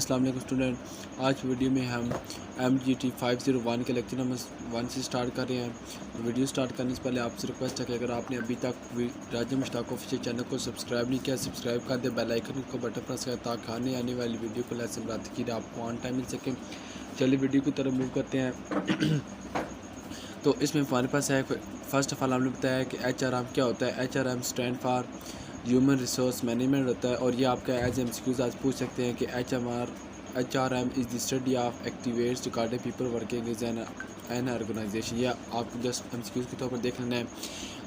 अस्सलाम वालेकुम स्टूडेंट। आज वीडियो में हम MGT 501 के लेक्चर नंबर 1 से स्टार्ट कर रहे हैं। वीडियो स्टार्ट करने से पहले आपसे रिक्वेस्ट है कि अगर आपने अभी तक राजा मुश्ताक ऑफिशियल चैनल को सब्सक्राइब नहीं किया, सब्सक्राइब कर दे, बेल आइकन को बटन प्रेस करें ताकि आने वाली वीडियो को लेसन रात की आपको ऑन टाइम मिल सके। चलिए वीडियो की तरफ मूव करते हैं। तो इसमें हमारे पास है, फर्स्ट ऑफ ऑल हमने बताया कि HRM क्या होता है। HRM stand for human resource management होता है। और ये आपका एज MCQs आज पूछ सकते हैं कि HRM is the study of activities regarding people working is an organization. या आपको जस्ट MCQs के तौर पर देख लेना है।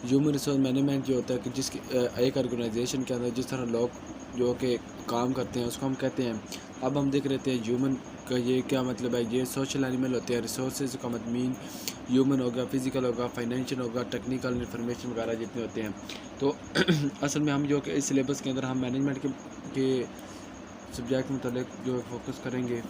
ह्यूमन रिसोर्स मैनेजमेंट ये होता है कि जिसकी एक ऑर्गेनाइजेशन के अंदर जिस तरह लोग जो कि काम करते हैं उसको हम कहते हैं। अब हम देख लेते हैं ह्यूमन का ये क्या मतलब है। ये सोशल एनिमल होते हैं। रिसोर्सेज का मतलब मीन ह्यूमन होगा, फिजिकल होगा, फाइनेंशियल होगा, टेक्निकल इंफॉर्मेशन वगैरह जितने होते हैं। तो असल में हम जो कि इस सिलेबस के अंदर हम मैनेजमेंट के सब्जेक्ट मुतालिक जो फोकस करेंगे।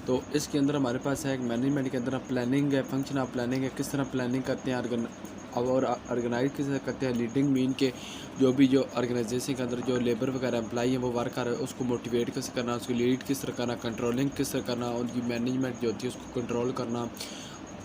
तो इसके अंदर हमारे पास है मैनेजमेंट के अंदर प्लानिंग है, फंक्शन ऑफ प्लानिंग है, किस तरह प्लानिंग करते हैं और ऑर्गेनाइज किस तरह करते हैं। लीडिंग मीन के जो ऑर्गेनाइजेशन के अंदर जो लेबर वगैरह एम्प्लॉई है वो वर्क कर रहे हैं उसको मोटिवेट कैसे करना, उसको लीड किस तरह करना, कंट्रोलिंग किस तरह करना, उनकी मैनेजमेंट जो होती है उसको कंट्रोल करना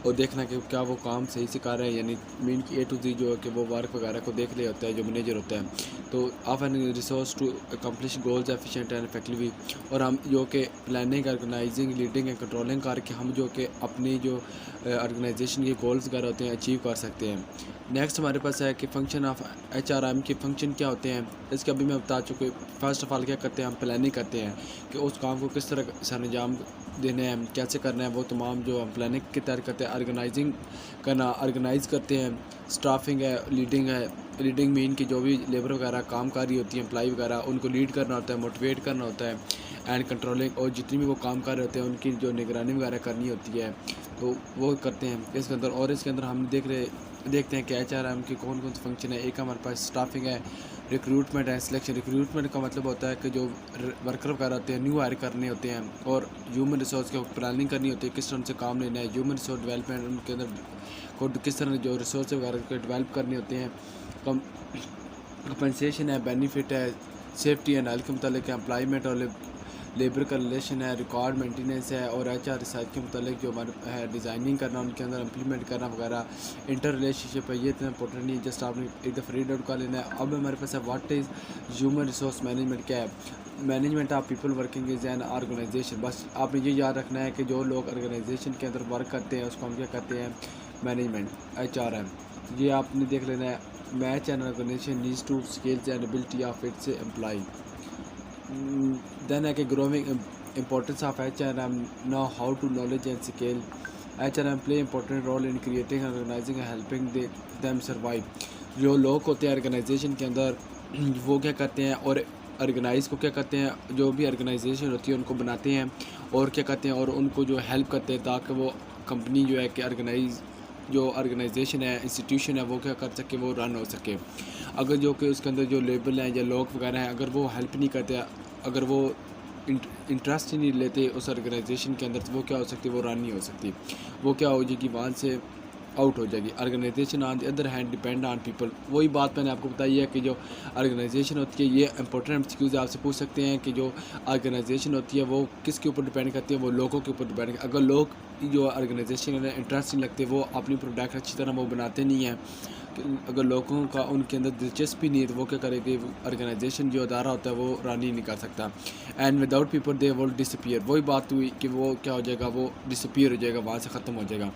और देखना कि क्या वो काम सही से कर रहे हैं। यानी मीन की A to Z जो है कि वो वर्क वगैरह को देख लिया होता है जो मैनेजर होता है। तो of an resource to accomplish goals efficient and effectively. और हम जो कि planning, organizing, leading and controlling करके हम जो कि अपनी जो ऑर्गेनाइजेशन के गोल्स वगैरह होते हैं अचीव कर सकते हैं। नेक्स्ट हमारे पास है कि फंक्शन ऑफ HRM के फंक्शन क्या होते हैं। इसके अभी मैं बता चुके। फर्स्ट ऑफ ऑल क्या करते हैं, हम प्लानिंग करते हैं कि उस काम को किस तरह सर अंजाम देने हैं, कैसे करना है, वो तमाम जो हम प्लानिंग के तहत करते हैं। ऑर्गेनाइजिंग करना, ऑर्गेनाइज करते हैं। स्टाफिंग है, लीडिंग है। लीडिंग मीन की जो भी लेबर वगैरह काम कर रही होती है, एम्प्लॉई वगैरह, उनको लीड करना होता है, मोटिवेट करना होता है। एंड कंट्रोलिंग, और जितनी भी वो काम कर रहे होते हैं उनकी जो निगरानी वगैरह करनी होती है तो वो करते हैं इसके अंदर। और इसके अंदर हम देखते हैं कि HRM के कौन कौन से फंक्शन है। एक हमारे पास स्टाफिंग है, रिक्रूटमेंट है, सिलेक्शन। रिक्रूटमेंट का मतलब होता है कि जो वर्कर वगैरह होते हैं न्यू हायर करने होते हैं। और ह्यूमन रिसोर्स की प्लानिंग करनी होती है, किस तरह से काम लेना है। ह्यूमन रिसोर्स डेवलपमेंट, उनके अंदर को किस तरह जो रिसोर्स वगैरह को डेवलप करने होते हैं। कंपनसेशन है, बेनिफिट है, सेफ्टी एंड हेल्थ के मतलब एम्प्लॉयमेंट और लेबर का रिलेशन है, रिकॉर्ड मेंटेनेंस है। और HR रिसर्च के मतलब जो हमारे है डिज़ाइनिंग करना, उनके अंदर इम्प्लीमेंट करना वगैरह। इंटर रिलेशनशिप है, ये इतना इंपॉर्टेंट नहीं है, जस्ट आपने एक दफ़ा रीड आउट कर लेना है। अब हमारे पास है what is human resource management क्या है। Management of people working is an organization. बस आपने ये याद रखना है कि जो लोग ऑर्गेनाइजेशन के अंदर वर्क करते हैं उसको हम क्या कहते हैं, मैनेजमेंट, HRM। ये आपने देख लेना है। Match and organization needs to skills and ability of its employ. Then like a growing importance of HRM, know how to knowledge and skill. HRM play important role in creating, organizing and helping them survive. जो लोग होते हैं organisation के अंदर वो क्या करते हैं और ऑर्गेनाइज को क्या करते हैं, जो भी ऑर्गेनाइजेशन होती है उनको बनाते हैं और क्या करते हैं और उनको जो हेल्प करते हैं ताकि वो कंपनी जो है कि जो ऑर्गेनाइजेशन है, इंस्टीट्यूशन है, वो क्या कर सके, वो रन हो सके। अगर जो कि उसके अंदर जो लेबल हैं या लोग वगैरह हैं, अगर वो हेल्प नहीं करते, अगर वो इंटरेस्ट ही नहीं लेते उस ऑर्गेनाइजेशन के अंदर, तो वो क्या हो सकती है, वो रन नहीं हो सकती। वो क्या हो जाएगी, वहाँ से आउट हो जाएगी। Organization on the other hand depend on people. वही बात मैंने आपको बताई है कि जो ऑर्गेनाइजेशन होती है, ये इंपॉर्टेंट MCQs आपसे पूछ सकते हैं कि जो ऑर्गेनाइजेशन होती है वो किसके ऊपर डिपेंड करती है, वो लोगों के ऊपर डिपेंड करती है। अगर लोग जो ऑर्गेनाइजेशन में इंटरेस्ट नहीं लगते, वो अपनी प्रोडक्ट अच्छी तरह वो बनाते नहीं हैं, अगर लोगों का उनके अंदर दिलचस्पी नहीं है, तो वो क्या करेगी, ऑर्गेनाइजेशन जो अदारा होता है वो रन ही नहीं कर सकता। And without people they will disappear. वही बात हुई कि वो क्या हो जाएगा, वो डिसअपीयर हो जाएगा, वहाँ से ख़त्म हो जाएगा।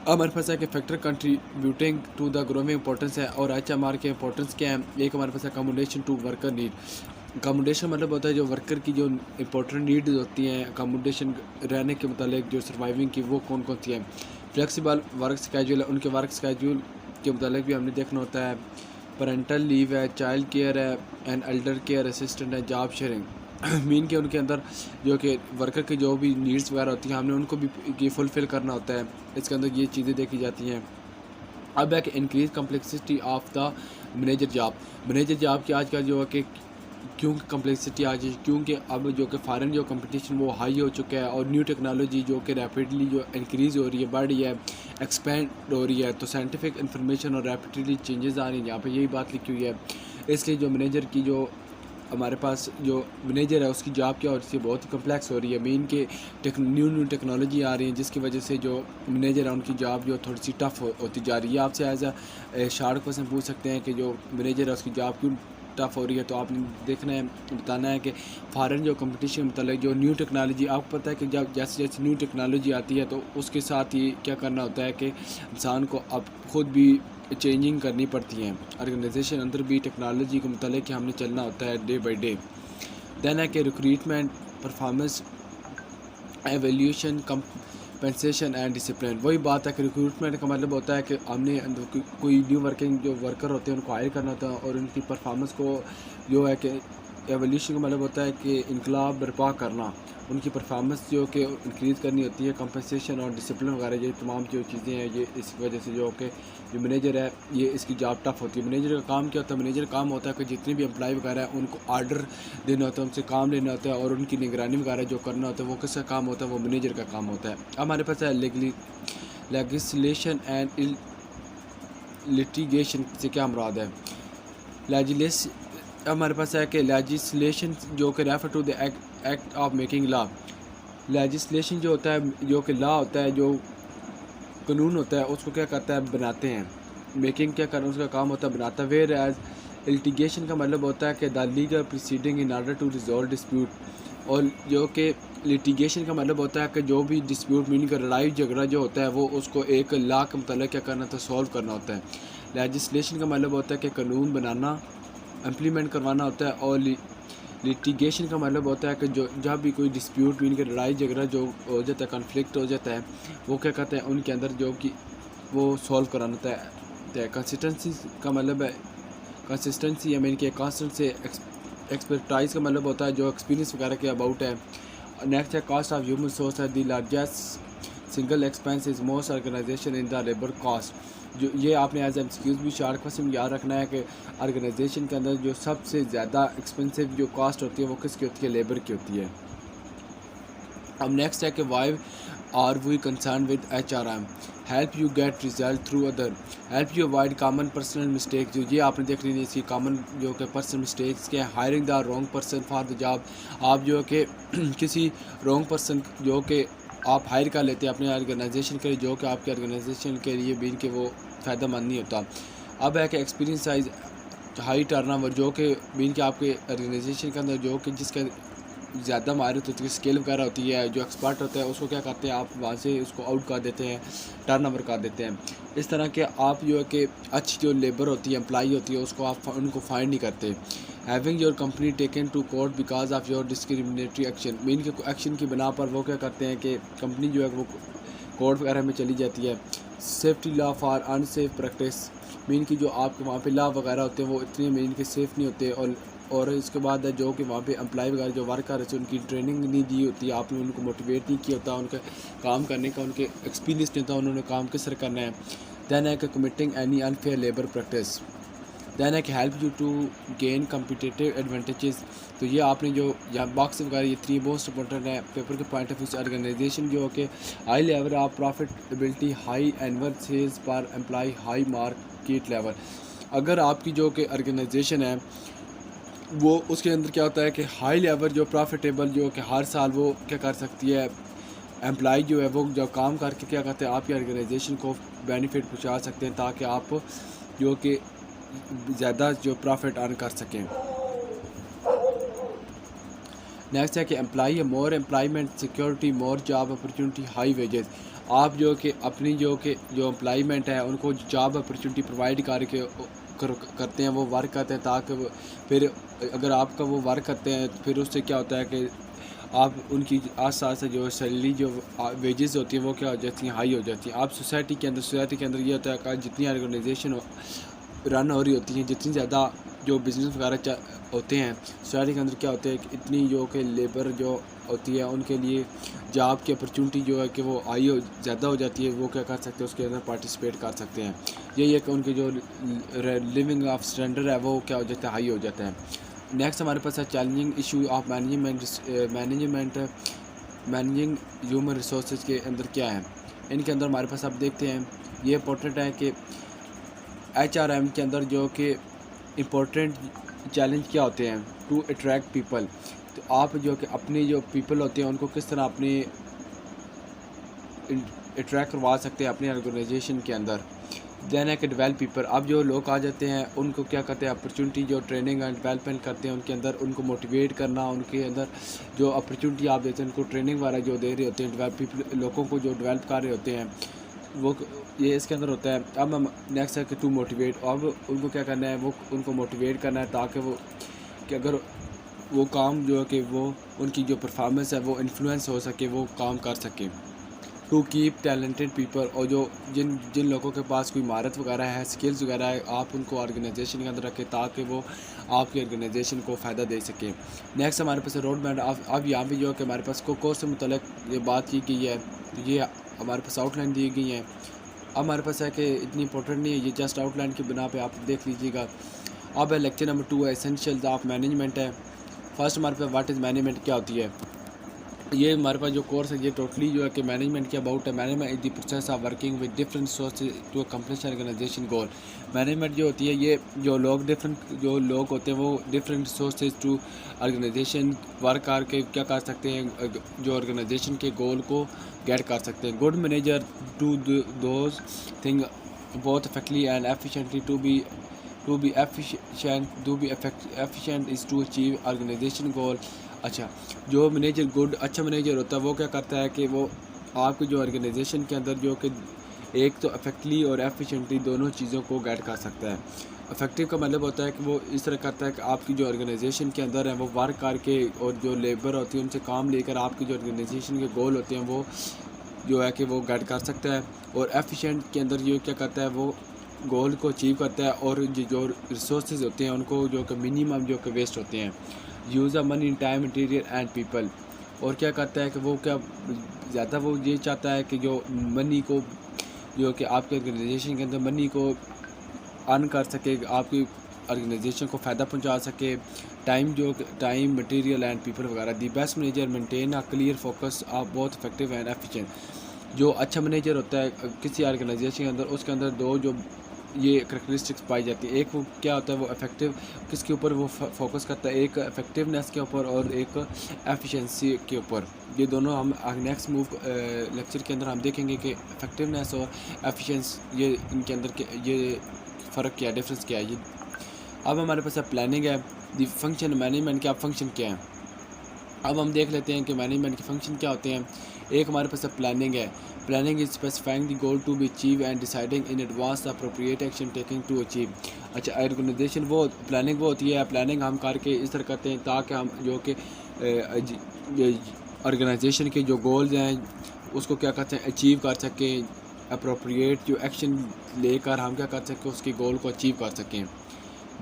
अब हमारे पास है कि factor contributing to the growing importance है। और HMR के इंपॉर्टेंस क्या है। एक हमारे पास accommodation to worker need. Accommodation मतलब होता है जो वर्कर की जो इंपॉर्टेंट नीड्स होती हैं अकोमोडेशन रहने के मतलब जो सर्वाइविंग की, वो कौन कौन सी है। फ्लेक्सिबल वर्क स्केड्यूल है, उनके वर्क स्केड्यूल के मतलब भी हमने देखना होता है। पेरेंटल लीव है, चाइल्ड केयर है, एंड एल्डर केयर असिस्टेंट है, जॉब शेयरिंग। मीन के उनके अंदर जो कि वर्कर की जो भी नीड्स वगैरह होती हैं हमने उनको भी ये फुलफ़िल करना होता है। इसके अंदर ये चीज़ें देखी जाती हैं। अब है कि increase complexity of the manager job. Manager job की आज का जो है कि क्यों कम्प्लेक्सिटी आज, क्योंकि अब जो कि फ़ॉरेन जो कंपटीशन वो हाई हो चुका है और न्यू टेक्नोलॉजी जो कि रैपिडली जो इंक्रीज़ हो रही है, बढ़ रही है, एक्सपेंड हो रही है। तो साइंटिफिक इन्फॉर्मेशन और रैपिडली चेंजेस आ रही हैं, यहाँ पे यही बात लिखी हुई है। इसलिए जो मैनेजर की जो हमारे पास जो मैनेजर है उसकी जॉब क्या हो रही है, बहुत ही कम्प्लेक्स हो रही है। मीन के न्यू टेक्नोलॉजी आ रही है जिसकी वजह से जो मैनेजर है उनकी जॉब जो थोड़ी सी टफ होती जा रही है। आपसे एज अ शार्ट क्वेश्चन पूछ सकते हैं कि जो मैनेजर है उसकी जॉब क्यों टफ हो रही है, तो आपने देखना है, बताना है कि फ़ॉरेन जो कंपटीशन मतलब जो न्यू टेक्नोलॉजी, आपको पता है कि जब जैसे जैसे न्यू टेक्नोलॉजी आती है तो उसके साथ ही क्या करना होता है कि इंसान को अब खुद भी चेंजिंग करनी पड़ती हैं। ऑर्गेनाइजेशन अंदर भी टेक्नोलॉजी के मुतालिक हमने चलना होता है डे बाई डे। देन है कि recruitment, performance evaluation, compensation and discipline. वही बात है कि रिक्रूटमेंट का मतलब होता है कि हमने कोई न्यू वर्किंग जो वर्कर होते हैं उनको हायर करना होता है और उनकी परफॉर्मेंस को जो है कि एवोल्यूशन का मतलब होता है कि इनकलाब बर्पा करना, उनकी परफॉर्मेंस जो कि इंक्रीज़ करनी होती है। कंपनसेशन और डिसिप्लिन वगैरह ये तमाम जो चीज़ें हैं ये इस वजह से जो कि जो मैनेजर है ये इसकी जॉब टफ होती है। मैनेजर का काम क्या होता है, मैनेजर का काम होता है कि जितने भी एम्प्लॉय वगैरह हैं उनको आर्डर देना होता है, उनसे काम लेना होता है और उनकी निगरानी वगैरह जो करना होता है वो किसका काम होता है, वो मैनेजर का काम होता है। हमारे पास है लेजिस्लेशन एंड लिटिगेशन से क्या मुराद है। लेजिस्लेशन हमारे पास है कि लेजिस्लेशन जो कि refer to the act of making law. Legislation जो होता है, जो कि लॉ होता है, जो कानून होता है उसको क्या करता है, बनाते हैं। मेकिंग क्या करना उसका काम होता है बनाता है। वेयर एज लिटिगेशन का मतलब होता है कि the legal proceeding in order to resolve dispute. और जो कि लिटिगेशन का मतलब होता है कि जो भी डिस्प्यूट मीनिंग का लड़ाई झगड़ा जो होता है वो उसको एक लॉ के मतलब क्या करना था, सॉल्व करना होता है। लेजिस्लेशन का मतलब होता है कि कानून बनाना, इम्प्लीमेंट करवाना होता है। और लिटिगेशन का मतलब होता है कि जो जब भी कोई डिस्प्यूट मीन के लड़ाई झगड़ा जो हो जाता है, कॉन्फ्लिक्ट हो जाता है, वो क्या कहते हैं उनके अंदर जो कि वो सॉल्व कराना होता है। कंसिस्टेंसी का मतलब है, कंसिस्टेंसी या मीन के कॉन्स्टेंट से एक्सपर्टाइज का मतलब होता है जो एक्सपीरियंस वगैरह के अबाउट है। नेक्स्ट है कॉस्ट ऑफ ह्यूमन सोर्स है the largest single expense is most organization in the labour cost. जो ये आपने एज एमसीक्यूज भी शार्ट क्वेश्चन याद रखना है कि ऑर्गेनाइजेशन के अंदर जो सबसे ज़्यादा एक्सपेंसिव जो कॉस्ट होती है वो किसकी होती है, लेबर की होती है। अब नेक्स्ट है कि why are we concern with HRM, help you get result through other, help you avoid common personal mistake. जो ये आपने देख ली इसकी कॉमन जो कि पर्सनल मिस्टेक्स के, hiring the wrong person for the job. आप जो कि किसी रॉन्ग पर्सन जो कि आप हायर कर लेते हैं अपने ऑर्गेनाइजेशन के लिए जो कि आपके ऑर्गेनाइजेशन के लिए भी कि वो फ़ायदेमंद नहीं होता। अब है कि एक्सपीरियंस साइज हाई टर्नओवर जो कि मीन के आपके ऑर्गेनाइजेशन के अंदर जो कि जिसका ज़्यादा महारत होती है, स्किल वगैरह होती है, जो एक्सपर्ट होता है उसको क्या करते हैं आप वहाँ से उसको आउट कर देते हैं, टर्नओवर कर देते हैं। इस तरह के आप जो है कि अच्छी जो लेबर होती है, एम्प्लॉई होती है, उसको आप उनको फाइंड नहीं करते। Having your company taken to court because of your discriminatory action, mean के एक्शन की बिना पर वो क्या करते हैं कि कंपनी जो है वो कोर्ट वगैरह में चली जाती है। Safety law for unsafe practice, mean की जो आपके वहाँ पे लॉ वगैरह होते हैं वो इतने मीन के सेफ़ नहीं होते। और इसके बाद है जो कि वहाँ पे एम्प्लॉय वगैरह जो वर्क कर रहे थे उनकी ट्रेनिंग नहीं दी होती, आपने उनको मोटिवेट नहीं किया होता, उनका काम करने का उनके एक्सपीरियंस नहीं होता, उन्होंने काम किस तरह करना है। दैन है कि committing any unfair labour practice. Then है कि help you to gain competitive advantages. तो ये आपने जो यहाँ बॉक्स वगैरह ये 3 मोस्ट इंपॉर्टेंट है पेपर के पॉइंट ऑफ व्यू से। ऑर्गेनाइजेशन जो कि high level of profitability, high annual sales पर एम्प्लॉय, हाई मार्केट लेवल। अगर आपकी जो कि ऑर्गेनाइजेशन है वो उसके अंदर क्या होता है कि हाई लेवल जो प्रॉफिटेबल जो कि हर साल वो क्या कर सकती है, एम्प्लॉय जो है वो जब काम करके क्या करते हैं आपकी ऑर्गेनाइजेशन को बेनिफिट पहुंचा सकते हैं ताकि आप जो कि ज़्यादा जो प्रॉफिट अर्न कर सकें। नेक्स्ट है कि employ more employment security, more job opportunity, high wages. आप जो कि अपनी जो एम्प्लॉयमेंट है उनको जॉब अपॉर्चुनिटी प्रोवाइड करते हैं, वो वर्क करते हैं ताकि फिर अगर आपका वो वर्क करते हैं फिर उससे क्या होता है कि आप उनकी आस पास से जो सैलरी जो वेजेस होती हैं वो क्या हो जाती हैं, हाई हो जाती हैं। आप सोसाइटी के अंदर ये होता है कि जितनी ऑर्गेनाइजेशन रन हो रही होती हैं, जितनी ज़्यादा जो बिज़नेस वगैरह होते हैं सोसाइटी के अंदर क्या होते हैं कि इतनी जो कि लेबर जो होती है उनके लिए जॉब की अपॉर्चुनिटी जो है कि वो हाई हो ज़्यादा हो जाती है, वो क्या कर सकते हैं उसके अंदर पार्टिसिपेट कर सकते हैं। यही है कि उनके जो लिविंग ऑफ स्टैंडर्ड है वो क्या हो जाता है, हाई हो जाता है। नेक्स्ट हमारे पास है challenging issue of managing human resource के अंदर क्या है। इनके अंदर हमारे पास आप देखते हैं ये इंपॉर्टेंट है कि HRM के अंदर जो कि इम्पोर्टेंट चैलेंज क्या होते हैं टू अट्रैक्ट पीपल। तो आप जो कि अपने जो पीपल होते हैं उनको किस तरह अपने अट्रैक्ट करवा सकते हैं अपने ऑर्गेनाइजेशन के अंदर। देन है कि डेवलप पीपल, अब जो लोग आ जाते हैं उनको क्या करते हैं अपॉर्चुनिटी जो ट्रेनिंग एंड डेवलपमेंट करते हैं उनके अंदर उनको मोटिवेट करना, उनके अंदर जो अपॉर्चुनिटी आप देते हैं उनको ट्रेनिंग वगैरह जो दे रहे होते हैं डेवलप पीपल लोगों को जो डेवलप कर रहे होते हैं वो ये इसके अंदर होता है। अब हम नेक्स्ट है कि टू मोटिवेट, अब उनको क्या करना है वो उनको मोटिवेट करना है ताकि वो कि अगर वो काम जो है कि वो उनकी जो परफॉर्मेंस है वो इन्फ्लुएंस हो सके, वो काम कर सके। टू कीप टैलेंटेड पीपल, और जो जिन जिन लोगों के पास कोई महारत वगैरह है स्किल्स वगैरह है आप उनको ऑर्गेनाइजेशन के अंदर रखें ताकि वो आपकी ऑर्गेनाइजेशन को फ़ायदा दे सकें। नेक्स्ट हमारे पास रोड मैप। अब यहाँ पे जो है कि हमारे पास कोर्स से मुतल्लिक ये बात की गई है, ये हमारे पास आउटलाइन दी गई है। अब हमारे पास है कि इतनी इंपॉर्टेंट नहीं है, ये जस्ट आउटलाइन की बिना पे आप देख लीजिएगा। अब है लेक्चर नंबर 2 है एसेंशियल्स ऑफ मैनेजमेंट है। फर्स्ट हमारे पास व्हाट इज़ मैनेजमेंट क्या होती है। ये हमारे पास जो कोर्स है ये टोटली जो है कि मैनेजमेंट के अबाउट है। Management is the process of working with different sources to accomplish organization goal. Management जो होती है ये जो लोग होते हैं वो different sources to organization work करके क्या कर सकते हैं जो ऑर्गेनाइजेशन के गोल को गेट कर सकते हैं। Good manager do those thing both effectively and efficiently to be efficient is to achieve organization goal. अच्छा, जो मैनेजर अच्छा मैनेजर होता है वो क्या करता है कि वो आपकी जो ऑर्गेनाइजेशन के अंदर जो कि एक तो इफेक्टिवली और एफिशिएंटली दोनों चीज़ों को गाइड कर सकता है। इफेक्टिव का मतलब होता है कि वो इस तरह करता है कि आपकी जो ऑर्गेनाइजेशन के अंदर है वो वर्क करके और जो लेबर होती है उनसे काम लेकर आपकी जो ऑर्गेनाइजेशन के गोल होते हैं वो जो है कि वो गाइड कर सकता है। और एफिशिएंट के अंदर जो क्या करता है वो गोल को अचीव करता है और जो रिसोर्सेज होते हैं उनको जो कि मिनिमम जो कि वेस्ट होते हैं। Use of money in time material and people, और क्या करता है कि वो क्या ज़्यादा वो ये चाहता है कि जो मनी को जो कि आपके ऑर्गेनाइजेशन के अंदर मनी को अर्न कर सके, आपकी ऑर्गेनाइजेशन को फ़ायदा पहुंचा सके। टाइम मटेरियल एंड पीपल वगैरह। The best manager maintain a clear focus of both effective and efficient. जो अच्छा मैनेजर होता है किसी ऑर्गेनाइजेशन के अंदर उसके अंदर दो जो ये करेक्टरिस्टिक्स पाई जाती है। एक वो क्या होता है वो इफेक्टिव किसके ऊपर वो फोकस करता है, एक इफेक्टिवनेस के ऊपर और एक एफिशिएंसी के ऊपर। ये दोनों हम नेक्स्ट लेक्चर के अंदर हम देखेंगे कि इफेक्टिवनेस और एफिशिएंस ये इनके अंदर के ये फ़र्क क्या है, डिफरेंस क्या है ये। अब हमारे पास प्लानिंग है। दी फंक्शन मैनेजमेंट के आप फंक्शन क्या है। अब हम देख लेते हैं कि मैनेजमेंट के फंक्शन क्या होते हैं। एक हमारे पास प्लानिंग है। Planning is specifying the goal to be achieve and deciding in advance the appropriate action taking to achieve. अच्छा, ऑर्गेनाइजेशन वो प्लानिंग वो होती है, प्लानिंग हम करके इस तरह करते हैं ताकि हम जो कि ऑर्गेनाइजेशन के जो गोल्स हैं उसको क्या करते हैं अचीव कर सकें। अप्रोप्रिएट जो एक्शन लेकर हम क्या कर सकें उसके गोल को अचीव कर सकें।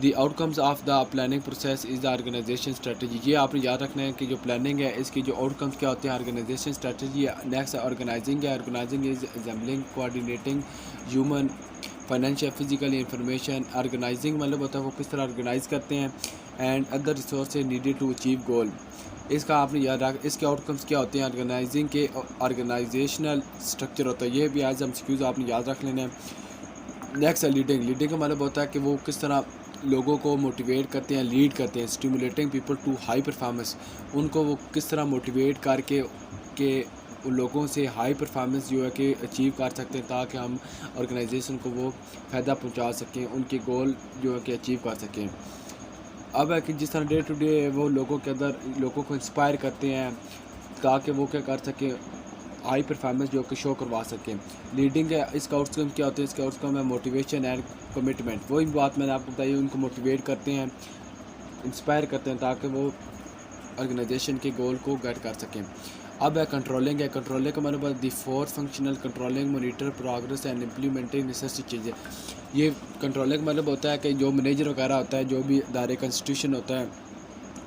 The outcomes of the planning process is the organization strategy. ये आपने याद रखना है कि जो प्लानिंग है इसकी जो आउटकम्स क्या होते हैं ऑर्गेनाइजेशन स्ट्रेटजी। नेक्स्ट ऑर्गेनाइजिंग है। Organizing is assembling coordinating human financial physical information. Organizing मतलब होता है वो किस तरह ऑर्गेनाइज करते हैं and other resources needed to achieve goal. इसका आपने याद रख इसके आउटकम्स क्या होते हैं ऑर्गेनाइजिंग के। ऑर्गेनाइजेशनल स्ट्रक्चर होता है, ये भी आज हम सीक्यूज आपने याद रख लेना है। नेक्स्ट है लीडिंग। लीडिंग का मतलब होता है कि वो किस तरह लोगों को मोटिवेट करते हैं, लीड करते हैं। Stimulating people to high performance, उनको वो किस तरह मोटिवेट करके के उन लोगों से हाई परफॉर्मेंस जो है कि अचीव कर सकते हैं ताकि हम ऑर्गेनाइजेशन को वो फ़ायदा पहुंचा सकें, उनके गोल जो है कि अचीव कर सकें। अब है कि जिस तरह डे टू डे वो लोगों के अंदर लोगों को इंस्पायर करते हैं ताकि वो क्या कर सकें हाई परफॉर्मेंस जो कि शो करवा सकें। लीडिंग है, इसका आउटकम क्या होते हैं, इसका आउटकम है मोटिवेशन एंड कमिटमेंट। वही बात मैंने आपको बताई, उनको मोटिवेट करते हैं, इंस्पायर करते हैं ताकि वो ऑर्गेनाइजेशन के गोल को गाइड कर सकें। अब है कंट्रोलिंग है। कंट्रोलिंग का मतलब the four functional controlling monitor progress and implementing necessary चीज़ें। ये कंट्रोलिंग मतलब होता है कि जो मैनेजर वगैरह होता है, जो भी इदारे का इंस्टीट्यूशन होता है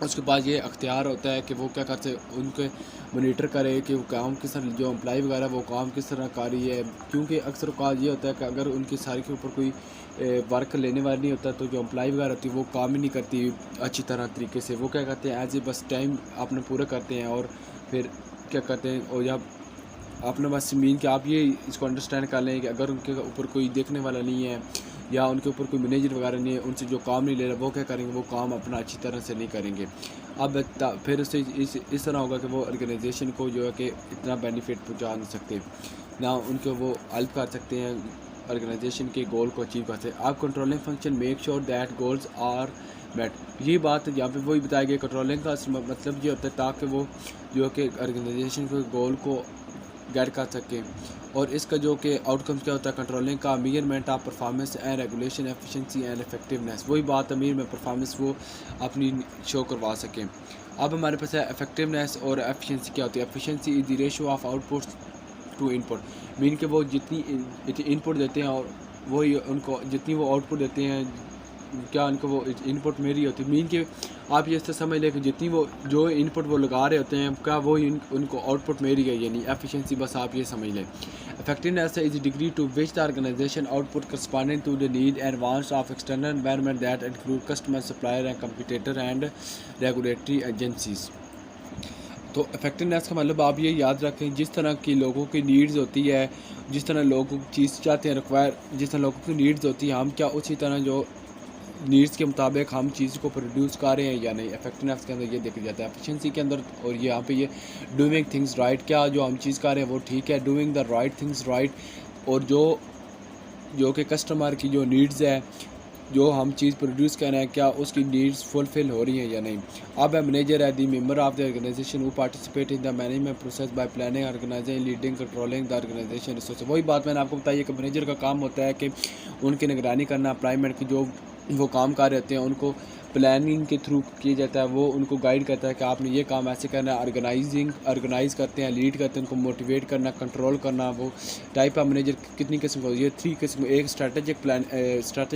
उसके पास ये अख्तियार होता है कि वो क्या करते हैं उनके मोनीटर करे कि वो काम किस तरह जो एम्प्लॉय वगैरह वो काम किस तरह कर रही है। क्योंकि अक्सर औक़ात ये होता है कि अगर उनकी सारी के ऊपर कोई वर्क लेने वाला नहीं होता तो जो एम्प्लॉय वगैरह होती है वो काम ही नहीं करती अच्छी तरह तरीके से। वो क्या करते हैं एज ए बस टाइम अपने पूरा करते हैं और फिर क्या करते हैं और जब अपने बस मीन कि आप ये इसको अंडरस्टैंड कर लें कि अगर उनके ऊपर कोई देखने वाला नहीं है या उनके ऊपर कोई मैनेजर वगैरह नहीं है, उनसे जो काम नहीं ले रहा, वो क्या करेंगे, वो काम अपना अच्छी तरह से नहीं करेंगे। अब फिर उससे इस तरह होगा कि वो ऑर्गेनाइजेशन को जो है कि इतना बेनिफिट पहुंचा नहीं सकते, ना उनको वो हेल्प कर सकते हैं ऑर्गेनाइजेशन के गोल को अचीव करते हैं। आप controlling function make sure that goals are met, ये बात यहाँ पे वही बताया गया। कंट्रोलिंग का मतलब ये होता है ताकि वो जो कि ऑर्गेनाइजेशन के गोल को गेट कर सकें। और इसका जो कि आउटकम्स क्या होता है कंट्रोलिंग का, measurement of performance and regulation, efficiency and effectiveness, वही बात अमीर में परफॉर्मेंस वो अपनी शो करवा सकें। अब हमारे पास है इफेक्टिवनेस और एफिशिएंसी क्या होती है। Efficiency is the ratio of output to input, mean के वो जितनी इनपुट देते हैं और वही उनको जितनी वो आउटपुट देते हैं, क्या उनको वो इनपुट मेरी होती है। मीन के आप ये समझ लें कि जितनी वो जो इनपुट वो लगा रहे होते हैं, क्या वो उनको आउटपुट मेरी है, यानी एफिशिएंसी, बस आप ये समझ लें। Effectiveness is degree to which the organization output corresponding to the need and wants of external environment that include customer, supplier and competitor and regulatory agencies. तो इफेक्टिवनेस का मतलब आप ये याद रखें, जिस तरह की लोगों की नीड्स होती है, जिस तरह लोग चीज़ चाहते हैं रिक्वायर, जिस तरह लोगों की नीड्स होती है, हम क्या उसी तरह जो नीड्स के मुताबिक हम चीज़ को प्रोड्यूस कर रहे हैं या नहीं। इफेक्टिवनेस के अंदर ये देखा जाता है। एफिशिएंसी के अंदर और ये यहाँ पे ये डूइंग थिंग्स राइट, क्या जो हम चीज़ कर रहे हैं वो ठीक है, doing the right things right, और जो कि कस्टमर की जो नीड्स है, जो हम चीज़ प्रोड्यूस कर रहे हैं, क्या उसकी नीड्स फुलफिल हो रही हैं या नहीं। अब मैनेजर है the member of the organization who participate in the management process by planning, organizing, leading, controlling the organization resource. वही बात मैंने आपको बताई कि मैनेजर का काम होता है कि उनकी निगरानी करना, एम्प्लॉयमेंट की जो वो काम कर रहे होते हैं उनको प्लानिंग के थ्रू किया जाता है, वो उनको गाइड करता है कि आपने ये काम ऐसे करना है। ऑर्गेनाइज़ करते हैं, लीड करते हैं, उनको मोटिवेट करना, कंट्रोल करना। वो टाइप ऑफ मैनेजर कितनी किस्म का, ये 3 किस्म। एक स्ट्रेटेजिक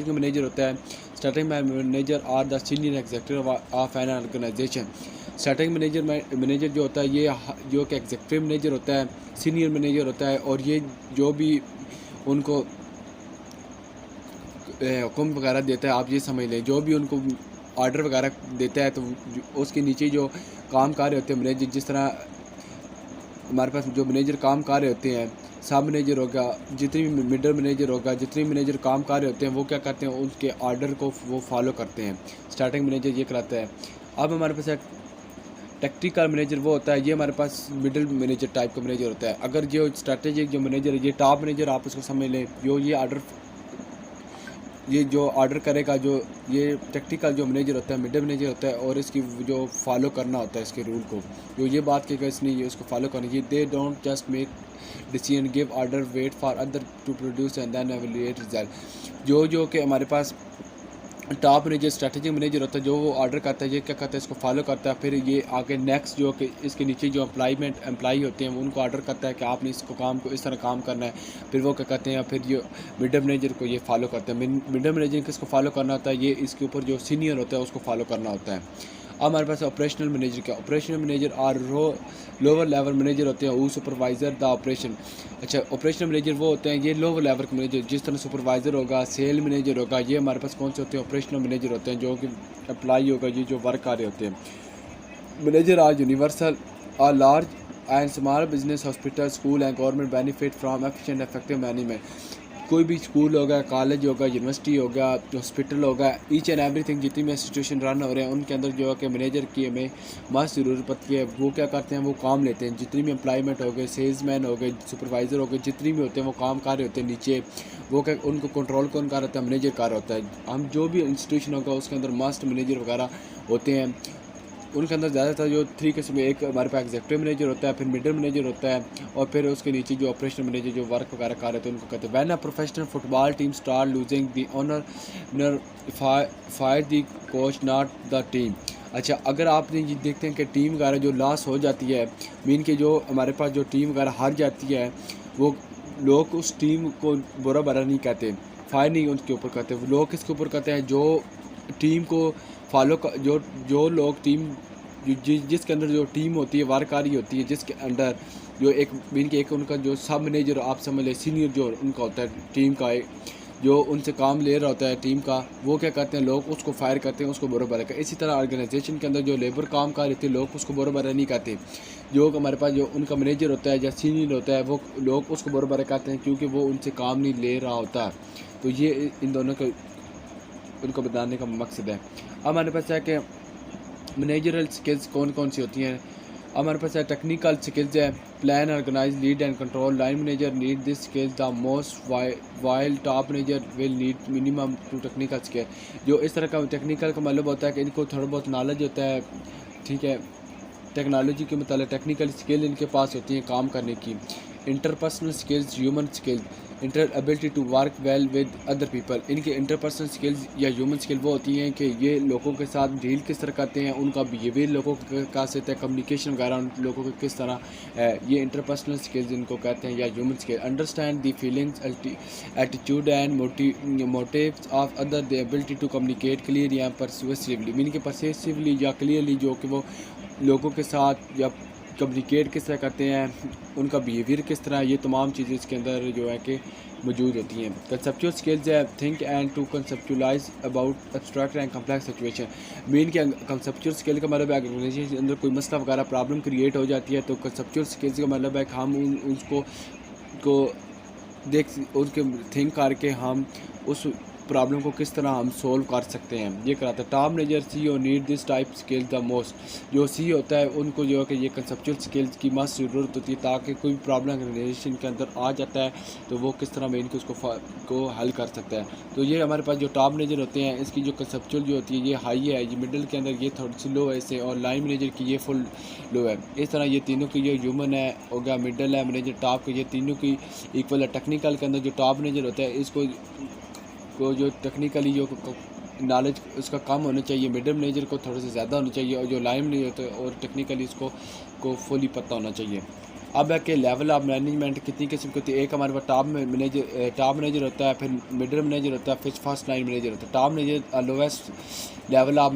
मैनेजर होता है। Strategic manager are the senior executive of an organization. Strategic manager जो होता है, ये जो कि एग्जीक्यूटिव मैनेजर होता है, सीनियर मैनेजर होता है, और ये जो भी उनको हुक्म वगैरह देता है, आप ये समझ लें, जो भी उनको ऑर्डर वगैरह देता है, तो उसके नीचे जो काम कर रहे होते हैं मैनेजर, जिस तरह हमारे पास जो मैनेजर काम कर रहे होते हैं, सब मैनेजर होगा, जितनी भी मिडल मैनेजर होगा, जितने मैनेजर काम कर रहे होते हैं, वो क्या करते हैं, उनके ऑर्डर को वो फॉलो करते हैं। स्टार्टिंग मैनेजर ये कराता है। अब हमारे पास टेक्निकल मैनेजर वो होता है, ये हमारे पास मिडिल मैनेजर टाइप का मैनेजर होता है। अगर जो स्ट्रेटेजिक जो मैनेजर है, ये टॉप मैनेजर आप उसको समझ लें, ये जो ऑर्डर करेगा, जो ये टेक्निकल जो मैनेजर होता है, मिडिल मैनेजर होता है, और इसकी जो फॉलो करना होता है इसके रूल को, जो ये बात कहेगा इसने ये उसको फॉलो करना। ये they don't just make decision, give order, wait for other to produce and then evaluate result. जो कि हमारे पास टॉप मैनेजर स्ट्रेटेजिक मैनेजर होता है, जो वो ऑर्डर करता है, ये क्या करता है, इसको फॉलो करता है। फिर ये आगे नेक्स्ट जो कि इसके नीचे जो एम्प्लॉई होते हैं, उनको ऑर्डर करता है कि आपने इसको काम को इस तरह काम करना है। फिर वो क्या करते हैं, फिर ये मिडल मैनेजर को ये फॉलो करते हैं। मिडल मैनेजर किसको फॉलो करना होता है, ये इसके ऊपर जो सीनियर होता है उसको फॉलो करना होता है। अब हमारे पास ऑपरेशनल मैनेजर क्या, ऑपरेशनल मैनेजर और लोअर लेवल मैनेजर होते हैं, वो सुपरवाइज़र द ऑपरेशन। अच्छा, ऑपरेशनल मैनेजर वो होते हैं, ये लोअर लेवल के मैनेजर, जिस तरह सुपरवाइज़र होगा, सेल मैनेजर होगा, ये हमारे पास कौन से होते हैं, ऑपरेशनल मैनेजर होते हैं, जो कि एम्प्लॉई होगा, ये जो वर्क कर रहे होते हैं। Manager are universal are large and small business, hospital, school and government benefit from efficient effective management. कोई भी स्कूल होगा, कॉलेज होगा, यूनिवर्सिटी होगा, हॉस्पिटल होगा, ईच एंड एवरीथिंग, जितनी भी इंस्टीट्यूशन रन हो रहे हैं, उनके अंदर जो है कि मैनेजर की हमें मस्त ज़रूरत पड़ती है। वो क्या करते हैं, वो काम लेते हैं। जितनी भी एम्प्लॉयमेंट हो गए, सेल्समैन हो गए, सुपरवाइज़र हो गए, जितनी भी होते हैं वो काम कर रहे होते हैं नीचे, वो क्या उनको कंट्रोल कौन कर रहा है, मैनेजर कर होता है। हम जो भी इंस्टीट्यूशन होगा उसके अंदर मस्ट मैनेजर वगैरह होते हैं। उनके अंदर ज़्यादातर जो 3 किस्म, एक हमारे पास एग्जीक्यूटिव मैनेजर होता है, फिर मिडिल मैनेजर होता है, और फिर उसके नीचे जो ऑपरेशनल मैनेजर जो वर्क वगैरह कर रहे थे उनको कहते हैं। When a professional football team start losing the owner fire the coach not the team. अच्छा, अगर आपने ये देखते हैं कि टीम वगैरह जो लॉस हो जाती है, मीन के जो हमारे पास जो टीम वगैरह हार जाती है, वो लोग उस टीम को बुरा भला नहीं कहते, फायर नहीं उनके ऊपर कहते, लोग किसके ऊपर कहते हैं, जो टीम को फॉलो जो लोग टीम जिसके अंदर जो टीम होती है, वारकारी होती है, जिसके अंडर जो एक मीन के एक उनका जो सब मैनेजर आप समझ लें, सीनियर जो उनका होता है टीम का, जो उनसे काम ले रहा होता है टीम का, वो क्या करते हैं, लोग उसको फायर करते हैं, उसको बुरा भला कहते हैं। इसी तरह ऑर्गेनाइजेशन के अंदर जो लेबर काम कर रहे थे, लोग उसको बुरा भला नहीं कहते। जो हमारे पास जो उनका मैनेजर होता है या सीनियर होता है, वो लोग उसको बुरा भला कहते हैं, क्योंकि वो उनसे काम नहीं ले रहा होता। तो ये इन दोनों को उनको बताने का मकसद है। अब हमारे पास है कि मैनेजरल स्किल्स कौन कौन सी होती हैं। हमारे पास है टेक्निकल स्किल्स है, plan, organize, lead and control. Line manager need this skills the most while top manager will need minimum two technical skill. जो इस तरह का टेक्निकल का मतलब होता है कि इनको थोड़ा बहुत नॉलेज होता है, ठीक है, टेक्नोलॉजी के मतलब टेक्निकल स्किल इनके पास होती हैं काम करने की। Interpersonal skills, human skills, inter ability to work well with other people. इनके इंटरपर्सनल स्किल्स या ह्यूमन स्किल वो होती हैं कि ये लोगों के साथ डील किस तरह करते हैं, उनका बिहेवियर लोगों के पास होता है, कम्युनिकेशन वगैरह उन लोगों को किस तरह है, ये इंटरपर्सनल स्किल्स इनको कहते हैं या human skill. Understand the feelings, attitude and motives of other, the ability to communicate clear या परसुएसिवली, मीनिंग के परसुएसिवली या क्लियरली जो कि वो लोगों के साथ या कम्युनिकेट किस तरह करते हैं, उनका बिहेवियर किस तरह, ये तमाम चीज़ें इसके अंदर जो है कि मौजूद होती हैं। कंसेप्चुअल स्किल्स है, think and to conceptualize about abstract and complex situation. Main के कंसेप्चुअल स्किल का मतलब है ऑर्गेनाइजेशन के अंदर कोई मसला वगैरह प्रॉब्लम क्रिएट हो जाती है, तो कंसेप्चुअल स्किल्स का मतलब है कि हम उसको उसके थिंक करके हम उस प्रॉब्लम को किस तरह हम सोल्व कर सकते हैं, ये कराता है। Top manager CEO need this type skill the most. जो CEO होता है उनको जो है कि ये कंसेप्चुअल स्किल्स की मस्त ज़रूरत होती है, ताकि कोई प्रॉब्लम ऑर्गेनाइजेशन के अंदर आ जाता है तो वो किस तरह में इनको उसको हल कर सकता है। तो ये हमारे पास जो टॉप मैनेजर होते हैं इसकी जो कंसेप्चुअल जो होती है ये हाई है, ये मिडिल के अंदर ये थोड़ी सी लो है इससे, और लाइन मैनेजर की ये फुल लो है। इस तरह ये तीनों की, ये ह्यूमन है हो गया, मिडिल है मैनेजर, टॉप के, ये तीनों की इक्वल है। टेक्निकल के अंदर जो टॉप मैनेजर होता है इसको जो टेक्निकली जो नॉलेज उसका कम होना चाहिए, मिडिल मैनेजर को थोड़ा सा ज़्यादा होना चाहिए, और जो लाइन मैनेजर होता है और टेक्निकली इसको फुली पता होना चाहिए। अब है कि लेवल ऑफ मैनेजमेंट कितनी किस्म की होती है। एक हमारे पास टॉप मैनेजर होता है, फिर मिडिल मैनेजर होता है, फिर फर्स्ट लाइन मैनेजर होता है। Top manager lowest level of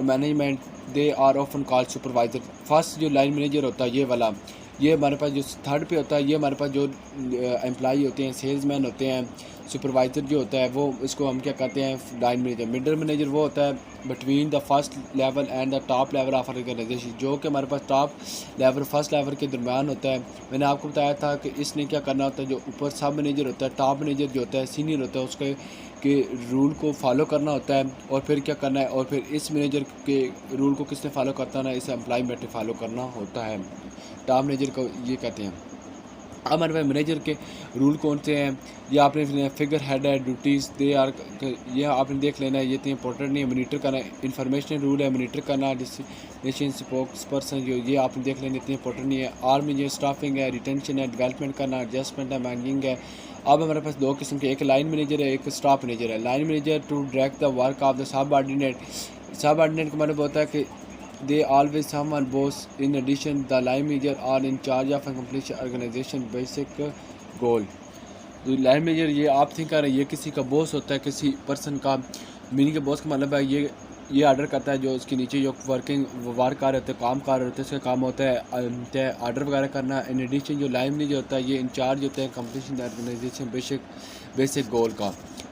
management, they are often called supervisor. First जो लाइन मैनेजर होता है ये वाला, ये हमारे पास जो थर्ड पे होता है, ये हमारे पास जो एम्प्लॉई होते हैं, सेल्समैन होते हैं। सुपरवाइज़र जो होता है वो इसको हम क्या कहते हैं, लाइन मैनेजर। मिडिल मैनेजर वो होता है between the first level and the top level of organization, जो कि हमारे पास टॉप लेवल फर्स्ट लेवल के दरमियान होता है। मैंने आपको बताया था कि इसने क्या करना होता है, जो ऊपर सब मैनेजर होता है, टॉप मैनेजर जो होता है सीनियर होता है, उसके रूल को फॉलो करना होता है, और फिर क्या करना है, और फिर इस मैनेजर के रूल को किसने फॉलो करता है ना, इसे एम्प्लॉय ने फॉलो करना होता है। टॉप मैनेजर को ये कहते हैं। अब हमारे पास मैनेजर के रूल कौन से हैं, ये आपने फिगर हेड है, ड्यूटीज़ दे आर, ये आपने देख लेना है, ये इतनी इंपॉर्टेंट नहीं है। मॉनिटर करना, इन्फॉर्मेशन रूल है, मॉनिटर करना, डिस्ट्रीब्यूशन स्पोक्स पर्सन जो ये आपने देख लेना, इतनी इंपॉर्टेंट नहीं है। आर्मी जो स्टाफिंग है, रिटेंशन है, डेवलपमेंट करना, एडजस्टमेंट है, मैनेजिंग है। अब हमारे पास दो किस्म के, एक लाइन मैनेजर है, एक स्टाफ मैनेजर है। Line manager to direct the work of the subordinate का मतलब होता है कि they always someone boss. In addition, the line manager are in charge of accomplishing organization basic goal. तो line manager ये आप think कर रहे हैं, ये किसी का बॉस होता है, किसी पर्सन का। मीनिंग के बॉस का मतलब है ये ऑर्डर करता है, जो उसके नीचे जो वर्क कर रहे होते हैं, काम कर रहे होते हैं, उसका काम होता है ऑर्डर वगैरह करना। इन एडिशन जो लाइन मैनेजर होता है ये इंचार्ज होता है कंप्लीशन ऑर्गेनाइजेशन बेसिक गोल का।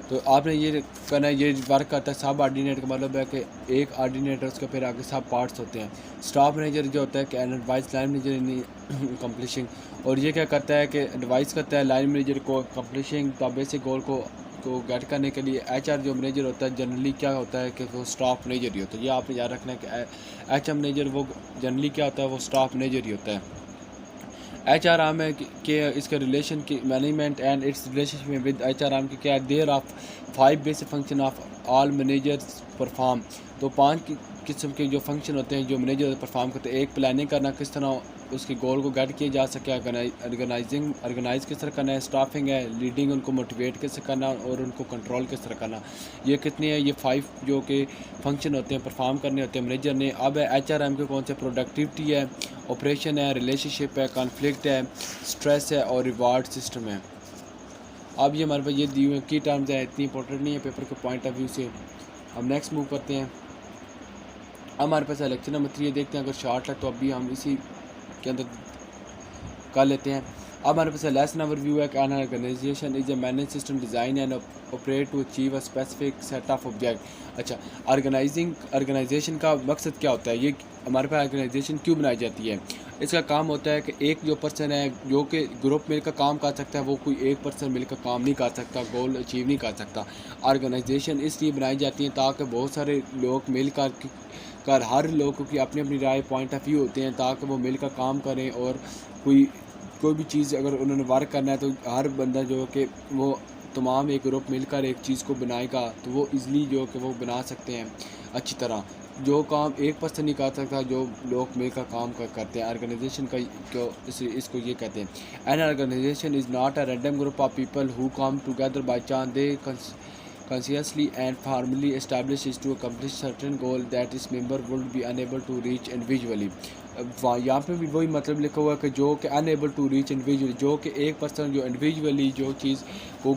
तो आपने ये करना है, ये वर्क करता है। सब ऑर्डिनेट का मतलब है कि एक ऑर्डिनेटर, उसके फिर आगे सब पार्ट्स होते हैं। स्टाफ मैनेजर जो होता है कि एडवाइस लाइन मैनेजर इन कंप्लीशिंग, और ये क्या करता है कि एडवाइस करता है लाइन मैनेजर को कंप्लीशिंग द बेसिक गोल को गेट करने के लिए। HR जो मैनेजर होता है जनरली क्या होता है कि वो स्टाफ मैनेजर ही होता है। ये आपने याद रखना है कि HR मैनेजर वो जनरली क्या होता है, वो स्टाफ मैनेजर ही होता है। HR आर्म है कि इसके रिलेशन की management and its relationship with HR arm की क्या, there of 5 basic function of all managers perform. तो 5 किस्म के जो फंक्शन होते हैं जो मैनेजर परफॉर्म करते हैं। एक, प्लानिंग करना, किस तरह उसके गोल को गेट किया जा सके, ऑर्गेनाइज किस तरह करना है, स्टाफिंग है, लीडिंग, उनको मोटिवेट कैसे करना और उनको कंट्रोल किस तरह करना। ये कितनी है, ये 5 जो कि फंक्शन होते हैं परफॉर्म करने होते हैं मैनेजर ने। अब है HRM के कौन से, प्रोडक्टिविटी है, ऑपरेशन है, रिलेशनशिप है, कॉन्फ्लिक्ट है, स्ट्रेस है और रिवार्ड सिस्टम है। अब ये हमारे पास ये दी हुए की टर्म्स है, इतनी इंपॉर्टेंट नहीं है पेपर के पॉइंट ऑफ व्यू से। हम नेक्स्ट मूव करते हैं। हमारे पास लेक्चर नंबर 3 देखते हैं, अगर शॉर्ट है तो अभी हम इसी के अंदर कर लेते हैं। अब हमारे पास लेसन ओवरव्यू है कि an organization is a manage system design and operate to achieve a specific set of object. अच्छा, ऑर्गेनाइजेशन का मकसद क्या होता है, ये हमारे पास ऑर्गेनाइजेशन क्यों बनाई जाती है। इसका काम होता है कि एक जो पर्सन है जो कि ग्रुप मिलकर काम कर सकता है, वो कोई एक पर्सन मिलकर काम नहीं कर सकता, गोल अचीव नहीं कर सकता। ऑर्गेनाइजेशन इसलिए बनाई जाती है ताकि बहुत सारे लोग मिलकर हर लोगों की अपनी अपनी राय पॉइंट ऑफ व्यू होते हैं, ताकि वो मिलकर काम करें और कोई भी चीज़ अगर उन्होंने वर्क करना है तो हर बंदा जो कि वो तमाम एक ग्रुप मिलकर एक चीज़ को बनाएगा तो वो इजली जो कि वो बना सकते हैं अच्छी तरह। जो काम एक पर्सन नहीं कर सकता, जो लोग मिलकर काम करते हैं, ऑर्गेनाइजेशन का इसको ये कहते हैं। An organization is not a random group of people who come together by chance, they consciously and formally established is to accomplish certain goal that its member would be unable to reach individually। यहाँ पे भी वही मतलब लिखा हुआ है कि जो कि अनएबल टू रीच इंडिविजुअली, जो कि एक पर्सन जो इंडिविजुअली जो चीज़ को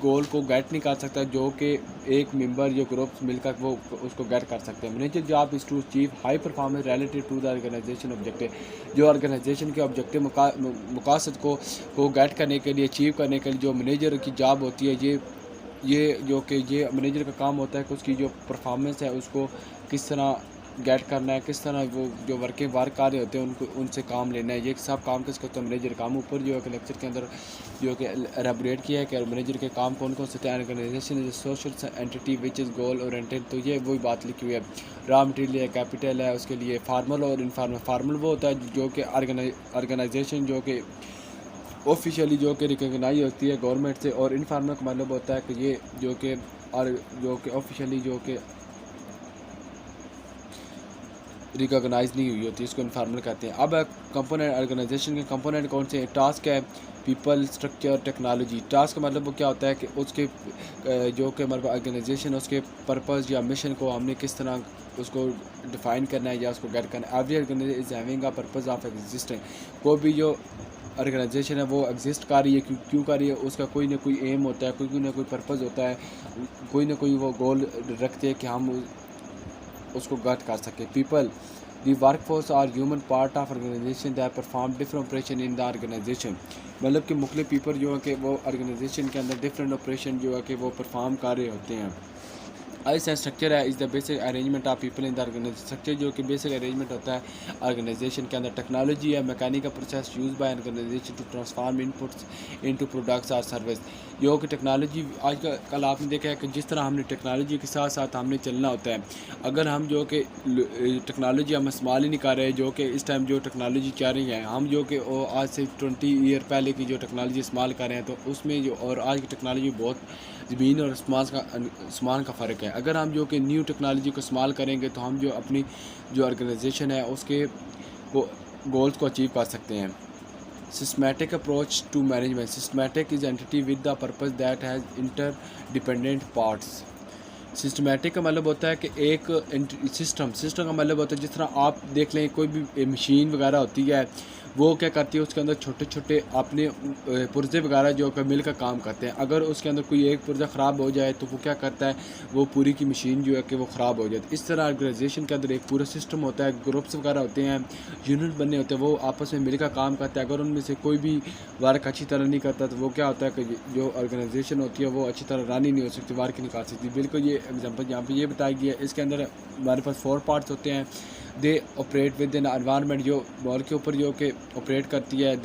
गोल को गेट नहीं कर सकता, जो कि एक मेंबर जो ग्रुप मिलकर वो उसको गेट कर सकते हैं। Manager job is to achieve high performance related to the organization objective. जो ऑर्गेनाइजेशन के ऑब्जेक्टिव मकासद को गेट करने के लिए, अचीव करने के लिए जो मैनेजर की जॉब होती है, ये जो कि ये मैनेजर का काम होता है कि उसकी जो परफॉर्मेंस है उसको किस तरह गेट करना है, किस तरह वो जो वर्क कर रहे होते हैं उनको उनसे काम लेना है। ये सब काम किसका होता है, मैनेजर काम। ऊपर जो है कि लेक्चर के अंदर जो कि एलेबोरेट किया है कि मैनेजर के काम कौन कौन से हैं। Organization is social entity which is goal oriented, तो ये वही बात लिखी हुई है। रॉ मटेरियल है, कैपिटल है, उसके लिए फार्मल और इनफार्मल। फार्मल वो होता है जो कि ऑर्गेनाइजेशन जो कि ऑफिशियली जो कि रिकगनाइज होती है गवर्नमेंट से, और इनफार्मल का मतलब होता है कि ये जो कि ऑफिशियली जो कि रिकॉग्नाइज नहीं हुई होती, इसको इनफॉर्मल कहते हैं। अब कंपोनेंट, ऑर्गेनाइजेशन के कंपोनेंट कौन से हैं। टास्क है, पीपल, स्ट्रक्चर, टेक्नोलॉजी। टास्क का मतलब वो क्या होता है कि उसके जो कि हमारे ऑर्गेनाइजेशन उसके पर्पस या मिशन को हमने किस तरह उसको डिफ़ाइन करना है या उसको गेट करना है। Every organization is having a purpose of existing. कोई भी जो ऑर्गेनाइजेशन है वो एग्जिस्ट कर रही है, क्यों कर रही है, उसका कोई ना कोई एम होता है, कोई ना कोई पर्पस होता है, कोई ना कोई वो गोल रखते हैं कि हम उसको गेट कर सकें। People, the work force are human part of organization that perform different operation in the organization. मतलब कि मुख्तलिफ पीपल जो है कि वो ऑर्गेनाइजेशन के अंदर डिफरेंट ऑपरेशन जो है कि वो परफॉर्म कर रहे होते हैं। इस स्ट्रक्चर है is the basic arrangement of people in the organization. Structure जो कि बेसिक अरेंजमेंट होता है ऑर्गेनाइजेशन के अंदर। टेक्नोलॉजी है, mechanical process use by organization to transform inputs into products और सर्विस। जो कि टेक्नोलॉजी आज कल आपने देखा है कि जिस तरह हमने टेक्नोलॉजी के साथ साथ हमने चलना होता है। अगर हम जो कि टेक्नोलॉजी हम इस्तेमाल ही नहीं कर रहे, जो कि इस टाइम जो टेक्नोलॉजी चल रही है, हम जो कि आज से 20 ईयर पहले की जो टेक्नोलॉजी इस्तेमाल कर रहे हैं, तो उसमें जो और आज की टेक्नोलॉजी बहुत ज़मीन और आसमान का फ़र्क है। अगर हम जो कि न्यू टेक्नोलॉजी को इस्तेमाल करेंगे तो हम जो अपनी जो ऑर्गेनाइजेशन है उसके गोल्स को अचीव कर सकते हैं। Systematic approach to management. Systematic is entity with the purpose that has interdependent parts. Systematic का मतलब होता है कि एक सिस्टम का मतलब होता है, जिस तरह आप देख लें कोई भी मशीन वगैरह होती है, वो क्या करती है, उसके अंदर छोटे छोटे अपने पुर्जे वगैरह जो कि मिलकर काम करते हैं। अगर उसके अंदर कोई एक पुर्जा ख़राब हो जाए तो वो क्या करता है, वो पूरी की मशीन जो है कि वो ख़राब हो जाती है। इस तरह ऑर्गेनाइजेशन के अंदर एक पूरा सिस्टम होता है, ग्रुप्स वगैरह होते हैं, यूनिट बने होते हैं, वो आपस में मिलकर काम करते हैं। अगर उनमें से कोई भी वर्क अच्छी तरह नहीं करता तो वो क्या होता है कि जो ऑर्गेनाइजेशन होती है वो अच्छी तरह रन ही नहीं हो सकती, वर्क नहीं कर सकती। बिल्कुल ये एग्जाम्पल यहाँ पर ये बताई गई है। इसके अंदर हमारे पास 4 पार्ट्स होते हैं। They operate within environment, जो बॉल के ऊपर जो कि ऑपरेट करती है।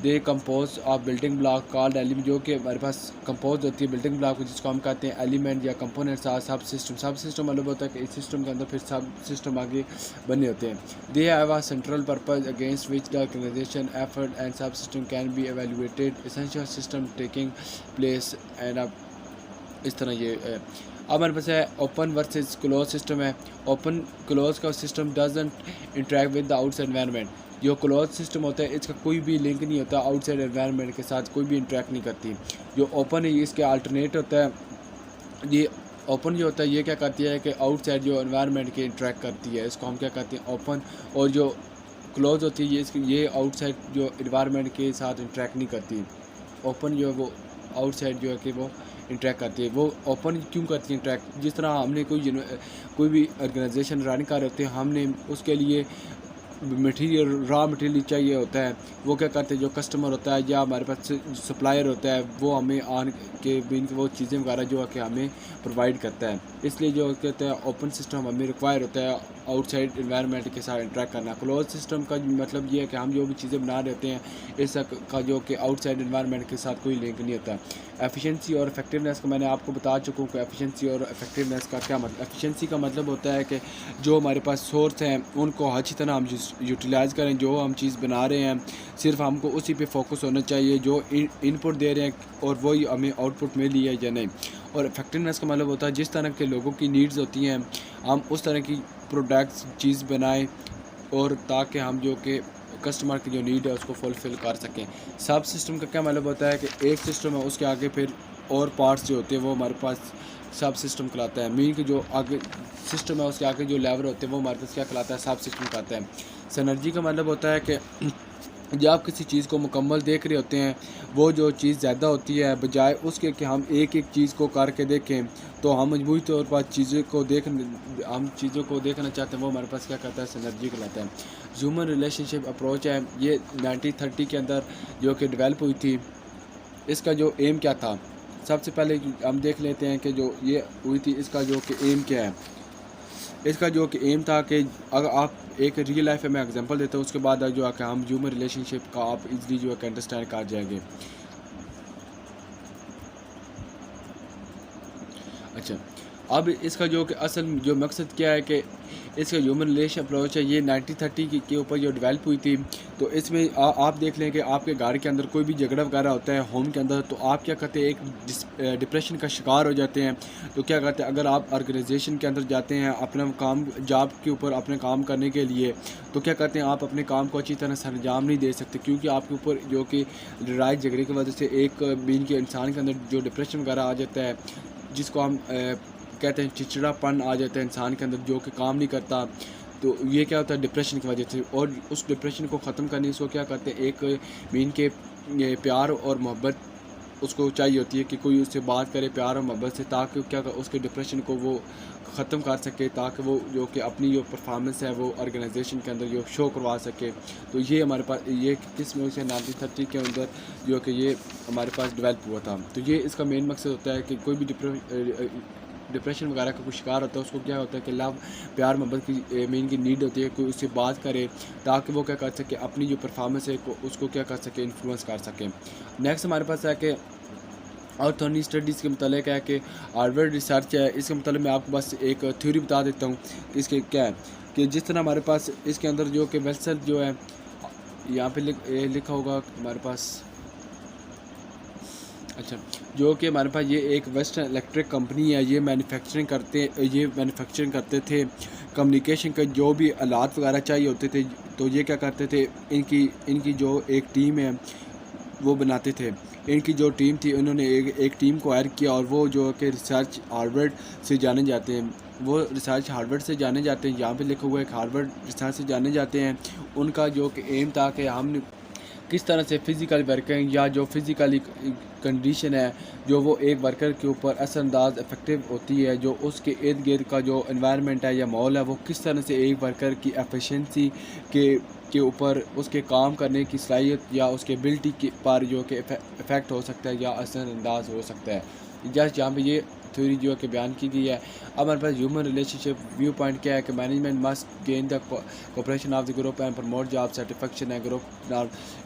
They compose of building block called element, जो कि हमारे पास कंपोज होती है बिल्डिंग ब्लॉक जिसको हम कहते हैं एलिमेंट या कंपोनेंट्स। सब सिस्टम मतलब होता है कि इस सिस्टम के अंदर फिर सब सिस्टम आगे बने होते हैं। They have a central purpose against which the organization effort and subsystem can be evaluated, essential system taking place and इस तरह ये है। अब हमारे पास है ओपन वर्सेस क्लोज सिस्टम है। ओपन क्लोज का system doesn't interact with the outside environment. जो क्लोज सिस्टम होता है इसका कोई भी लिंक नहीं होता, आउटसाइड एनवायरनमेंट के साथ कोई भी इंटरेक्ट नहीं करती। जो ओपन है इसके अल्टरनेट होता है। ये ओपन जो होता है ये क्या करती है कि आउटसाइड जो एनवायरनमेंट के इंटरेक्ट करती है, इसको हम क्या कहते हैं ओपन। और जो क्लोज होती है ये आउटसाइड जो एनवायरनमेंट के साथ इंटरेक्ट नहीं करती। ओपन जो है वो आउटसाइड जो है कि वो इंटरेक्ट करती है। वो ओपन क्यों करती है इंटरेक्ट, जिस तरह हमने कोई भी ऑर्गेनाइजेशन रन कर रहे होते हैं, हमने उसके लिए मटेरियल रॉ मटेरियल चाहिए होता है, वो क्या करते हैं, जो कस्टमर होता है या हमारे पास सप्लायर होता है, वो हमें आन के बिन वो चीज़ें वगैरह जो है कि हमें प्रोवाइड करता है। इसलिए जो कहते हैं ओपन सिस्टम हमें रिक्वायर होता है आउटसाइड इन्वायरमेंट के साथ इंटरेक्ट करना। क्लोज सिस्टम का मतलब ये है कि हम जो भी चीज़ें बना रहे होते हैं इसका जो कि आउटसाइड इन्वायरमेंट के साथ कोई लिंक नहीं होता। एफिशिएंसी और इफेक्टिवनेस का मैंने आपको बता चुका हूँ कि एफिशिएंसी और इफेक्टिवनेस का क्या मतलब। एफिशिएंसी का मतलब होता है कि जो हमारे पास सोर्स हैं उनको अच्छी तरह हम यूटिलाइज़ करें, जो हम चीज़ बना रहे हैं सिर्फ हमको उसी पे फोकस होना चाहिए, जो इनपुट दे रहे हैं और वही हमें आउटपुट मिल लिया या नहीं। और इफेक्टिवनेस का मतलब होता है जिस तरह के लोगों की नीड्स होती हैं हम उस तरह की प्रोडक्ट्स चीज़ बनाएं और ताकि हम जो कि कस्टमर की जो नीड है उसको फुलफ़िल कर सकें। सब सिस्टम का क्या मतलब होता है कि एक सिस्टम है उसके आगे फिर और पार्ट्स जो होते हैं वो हमारे पास सब सिस्टम कहलाता है। मीन के जो आगे सिस्टम है उसके आगे जो लेवर होते हैं वो हमारे पास क्या कहलाता है, सब सिस्टम कहलाता है। सिनर्जी का मतलब होता है कि जब आप किसी चीज़ को मुकम्मल देख रहे होते हैं वो जो चीज़ ज़्यादा होती है बजाय उसके कि हम एक एक चीज़ को करके देखें तो हम मजबूरी तौर पर हम चीज़ों को देखना चाहते हैं, वो हमारे पास क्या करता है, सिनर्जी कहलाता है। ह्यूमन रिलेशनशिप अप्रोच है, ये 1930 के अंदर जो कि डेवलप हुई थी। इसका जो एम क्या था, सबसे पहले हम देख लेते हैं कि जो ये हुई थी इसका जो कि एम क्या है। इसका जो कि एम था कि अगर आप एक रियल लाइफ में मैं एग्जांपल देता हूँ उसके बाद जो है कि हम ह्यूमन रिलेशनशिप का आप इजीली जो है कि अंडरस्टैंड कर जाएंगे। अच्छा, अब इसका जो कि असल जो मकसद क्या है कि इसका ह्यूमन रिलेशन अप्रोच है, ये 1930 के ऊपर जो डेवलप हुई थी। तो इसमें आप देख लें कि आपके घर के अंदर कोई भी झगड़ा वगैरह होता है होम के अंदर, तो आप क्या करते हैं, एक डिप्रेशन का शिकार हो जाते हैं। तो क्या करते हैं, अगर आप ऑर्गेनाइजेशन के अंदर जाते हैं अपना काम जॉब के ऊपर अपने काम करने के लिए, तो क्या करते हैं, आप अपने काम को अच्छी तरह से अंजाम नहीं दे सकते क्योंकि आपके ऊपर जो कि लड़ाई झगड़े की वजह से एक बीन के इंसान के अंदर जो डिप्रेशन वगैरह आ जाता है, जिसको हम कहते हैं चिड़चिड़ापन आ जाता है इंसान के अंदर जो कि काम नहीं करता। तो ये क्या होता है, डिप्रेशन की वजह से। और उस डिप्रेशन को ख़त्म करने इसको क्या करते हैं, एक मीन के प्यार और मोहब्बत उसको चाहिए होती है कि कोई उससे बात करे प्यार और मोहब्बत से, ताकि क्या उसके डिप्रेशन को वो ख़त्म कर सके, ताकि वो जो कि अपनी जो परफॉर्मेंस है वो ऑर्गेनाइजेशन के अंदर जो शो करवा सके। तो ये हमारे पास ये किस में से 1930 के अंदर जो कि ये हमारे पास डेवलप हुआ था। तो ये इसका मेन मकसद होता है कि कोई भी डिप्रेशन वगैरह का कुछ शिकार होता है उसको क्या होता है कि लव प्यार मोहब्बत की मेन की नीड होती है, कोई उससे बात करे ताकि वो क्या कर सके, अपनी जो परफॉर्मेंस है उसको क्या कर सके, इन्फ्लुएंस कर सके। नेक्स्ट हमारे पास है कि ऑर्थोनी स्टडीज़ के मतलब है कि हार्वर्ड रिसर्च है, इसके मतलब मैं आपको बस एक थ्योरी बता देता हूँ इसके क्या है कि जिस तरह हमारे पास इसके अंदर जो कि वेसल जो है यहाँ पे लिखा होगा हमारे पास। अच्छा, जो कि हमारे पास ये एक वेस्टर्न इलेक्ट्रिक कंपनी है, ये मैन्युफैक्चरिंग करते थे कम्युनिकेशन के जो भी आलात वगैरह चाहिए होते थे। तो ये क्या करते थे, इनकी जो एक टीम है वो बनाते थे। इनकी जो टीम थी उन्होंने एक टीम को हायर किया और वो जो कि रिसर्च हार्वर्ड से जाने जाते हैं, वो रिसर्च हार्वर्ड से जाने जाते हैं। यहाँ पे लिखा हुआ है कि हार्वर्ड रिसर्च से जाने जाते हैं। उनका जो कि एम था कि हम किस तरह से फ़िज़िकल वर्किंग या जो फिज़िकली कंडीशन है जो वो एक वर्कर के ऊपर असरअंदाज इफेक्टिव होती है, जो उसके इर्द गिर्द का जो एनवायरनमेंट है या माहौल है वो किस तरह से एक वर्कर की एफिशिएंसी के ऊपर उसके काम करने की सलाहियत या उसके एबिलिटी के पर जो कि इफ़ेक्ट हो सकता है या असरअंदाज हो सकता है। जस्ट यहाँ पे ये थ्योरी जो है कि बयान की गई है। अब हमारे पास ह्यूमन रिलेशनशिप व्यू पॉइंट क्या है कि management must gain the cooperation of the group and promote job satisfaction है ग्रुप।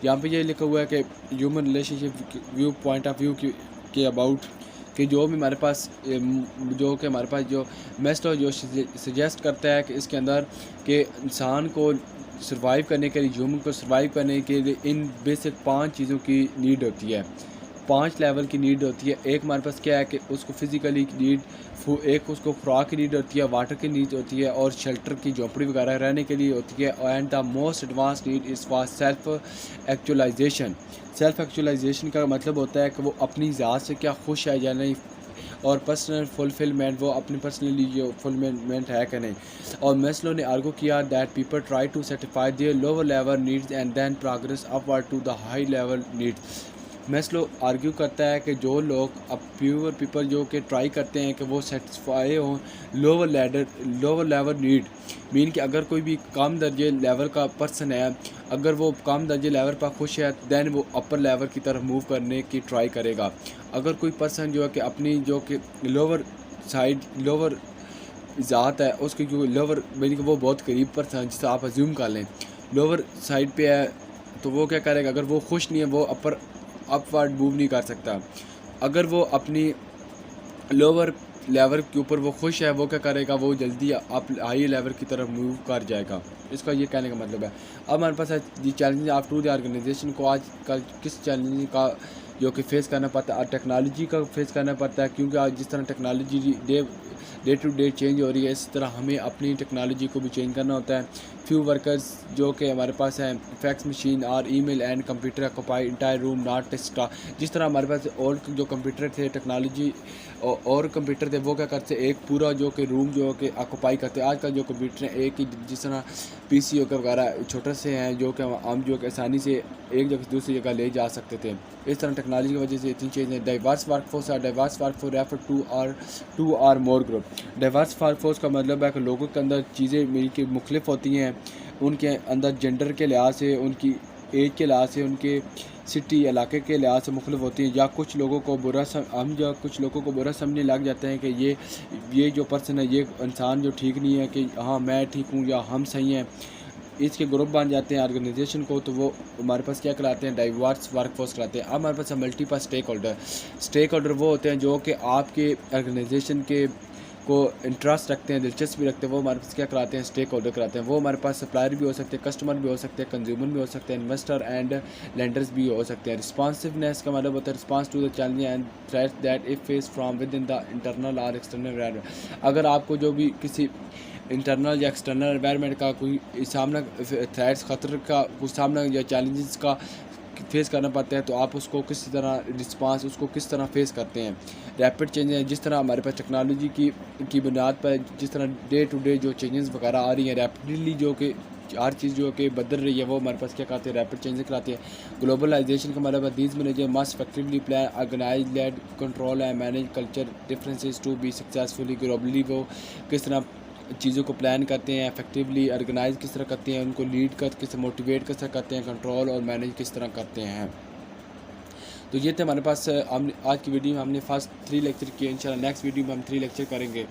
यहाँ पे ये लिखा हुआ है कि human relationship view point of view के अबाउट कि जो भी हमारे पास जो मेस्टो जो सजेस्ट करता है कि इसके अंदर कि इंसान को सर्वाइव करने के लिए, ह्यूमन को सर्वाइव करने के लिए इन बेसिक 5 चीज़ों की नीड होती है, 5 लेवल की नीड होती है। एक हमारे पास क्या है कि उसको फिज़िकली की नीड, एक उसको खुराक की नीड होती है, वाटर की नीड होती है और शेल्टर की झोंपड़ी वगैरह रहने के लिए होती है। And the most advance need is for self actualization. Self actualization का मतलब होता है कि वो अपनी ज़ात से क्या खुश है या नहीं, और पर्सनल फुलफिलमेंट, वो अपनी पर्सनली जो फुलफिलमेंट है कि नहीं। और मेस्लो ने आर्गू किया that people try to satisfy their lower level needs and then progress upward to the high level needs. Maslow argue करता है कि जो लोग अब प्योर पीपल जो कि ट्राई करते हैं कि वो सेटिस्फाई हों लोअर लेवल नीड, मीन कि अगर कोई भी कम दर्जे लेवल का पर्सन है, अगर वो कम दर्जे लेवल पर खुश है दैन वो अपर लेवल की तरफ मूव करने की ट्राई करेगा। अगर कोई पर्सन जो है कि अपनी जो कि लोअर ज़ात है उसकी जो लोअर मीन कि वो बहुत करीब पर्सन है, जिसे आप अज्यूम कर लें लोअर साइड पे है, तो वो क्या करेगा, अगर वो खुश नहीं है वो अपवर्ड मूव नहीं कर सकता। अगर वो अपनी लोअर लेवल के ऊपर वो खुश है, वो क्या करेगा, वो जल्दी अप हाई लेवल की तरफ मूव कर जाएगा। इसका ये कहने का मतलब है। अब हमारे पास है the challenge of to the organization को आज कल किस चैलेंज का जो कि फेस करना पड़ता है, टेक्नोलॉजी का फेस करना पड़ता है, क्योंकि आज जिस तरह technology day to day change हो रही है, इस तरह हमें अपनी टेक्नोलॉजी को भी चेंज करना होता है। फ्यू वर्कर्स जो कि हमारे पास हैं, फैक्स मशीन और email and computer occupy entire room not test. जिस तरह हमारे पास और जो कंप्यूटर थे टेक्नोलॉजी और कंप्यूटर थे वो क्या करते एक पूरा जो कि रूम जो कि ऑक्यूपाई करते। आजकल जो कंप्यूटर हैं एक ही जिस तरह पीसी वगैरह छोटे से हैं जो कि हम जो कि आसानी से एक जगह से दूसरी जगह ले जा सकते थे। इस तरह टेक्नोलॉजी की वजह से इतनी चीज़ें हैं। Diverse workforce refer to are more group. Diverse workforce का मतलब है कि लोगों के अंदर चीज़ें मिल के मुख्तलिफ होती हैं, उनके अंदर जेंडर के लिहाज से, उनकी एज के लिहाज से, उनके सिटी इलाके के लिहाज से मुख्तलिफ होती है। या कुछ लोगों को कुछ लोगों को बुरा समझने लग जाते हैं कि ये जो पर्सन है ये इंसान जो ठीक नहीं है, कि हाँ मैं ठीक हूँ या हम सही हैं, इसके ग्रुप बन जाते हैं ऑर्गेनाइजेशन को, तो वो हमारे पास क्या कराते हैं, डाइवर्स वर्कफोर्स कराते हैं। अब हमारे पास मल्टीपल स्टेक होल्डर वो होते हैं जो कि आपके ऑर्गेनाइजेशन के को इंटरेस्ट रखते हैं, दिलचस्पी रखते हैं, वो हमारे पास क्या कराते हैं, स्टेक होल्डर कराते हैं। वो हमारे पास सप्लायर भी हो सकते हैं, कस्टमर भी हो सकते हैं, कंज्यूमर भी हो सकते हैं, इन्वेस्टर एंड लेंडर्स भी हो सकते हैं। रिस्पॉन्सिवनेस का मतलब होता है response to the challenge and threats that if face from within the internal और एक्सटर्नल एनवायरनमेंट। अगर आपको जो भी किसी इंटरनल या एक्सटर्नल एनवायरनमेंट का कोई सामना, थ्रेट्स ख़तरे का कुछ सामना या चैलेंजेस का फेस करना पड़ता है, तो आप उसको किस तरह रिस्पांस उसको किस तरह फेस करते हैं। रैपिड चेंजेस, जिस तरह हमारे पास टेक्नोलॉजी की बुनियाद पर जिस तरह डे टू डे जो चेंजेस वगैरह आ रही हैं रैपिडली, जो कि हर चीज़ जो कि बदल रही है, वो हमारे पास क्या कहते हैं, रैपिड चेंजेस कराती है। ग्लोबलाइजेशन का मतलब these manager must effectively plan organize lead control and manage culture differences to be successfully globally. वो किस तरह चीज़ों को प्लान करते हैं, इफेक्टिवली ऑर्गेनाइज किस तरह करते हैं, उनको लीड कर किस तरह मोटिवेट किस तरह करते हैं, कंट्रोल और मैनेज किस तरह करते हैं। तो ये थे हमारे पास हमने आज की वीडियो में हमने फर्स्ट 3 लेक्चर किए। इंशाल्लाह नेक्स्ट वीडियो में हम 3 लेक्चर करेंगे।